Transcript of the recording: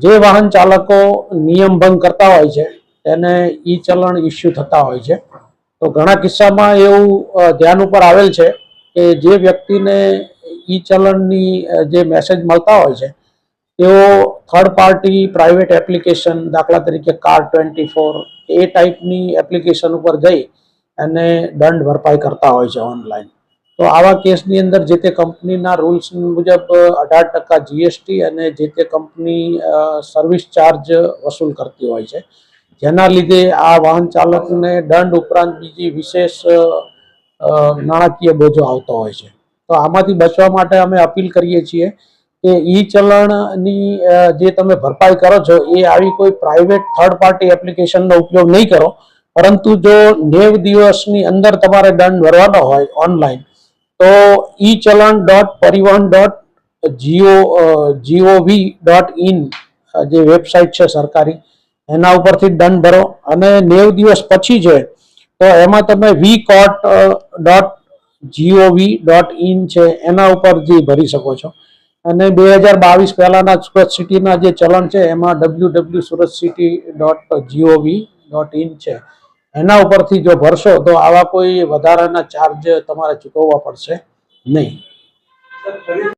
જે વાહન ચાલકો નિયમ ભંગ કરતા હોય છે તેને ઈ ચલણ ઇસ્યુ થતા હોય છે. તો ઘણા કિસ્સામાં એવું ધ્યાન ઉપર આવેલ છે કે જે વ્યક્તિને ઈ ચલણની જે મેસેજ મળતા હોય છે તેઓ થર્ડ પાર્ટી પ્રાઇવેટ એપ્લિકેશન, દાખલા તરીકે કાર24 એ ટાઈપની એપ્લિકેશન ઉપર જઈ અને દંડ ભરપાઈ કરતા હોય છે ઓનલાઈન. તો આવા કેસની અંદર જે તે કંપનીના રૂલ્સ મુજબ 18% જીએસટી અને જે તે કંપની સર્વિસ ચાર્જ વસૂલ કરતી હોય છે, જેના લીધે આ વાહન ચાલકને દંડ ઉપરાંત બીજી વિશેષ નાણાકીય બોજો આવતો હોય છે. તો આમાંથી બચવા માટે અમે અપીલ કરીએ છીએ કે ઈ ચલણની જે તમે ભરપાઈ કરો છો એ આવી કોઈ પ્રાઇવેટ થર્ડ પાર્ટી એપ્લિકેશનનો ઉપયોગ નહીં કરો, પરંતુ જો 90 દિવસની અંદર તમારે દંડ ભરવાનો હોય ઓનલાઈન તો echallan.parivahan.gov.in જે વેબસાઇટ છે સરકારી, એના ઉપરથી દંડ ભરો. અને 90 દિવસ પછી છે તો એમાં તમે vcourt.gov.in છે એના ઉપરથી ભરી શકો છો. અને 2022 પહેલાના સુરત સિટીના જે ચલણ છે એમાં www.suratcity.gov.in છે એના ઉપરથી જો ભરશો તો આવા કોઈ વધારાના ચાર્જ તમારે ચૂકવવા પડશે નહીં.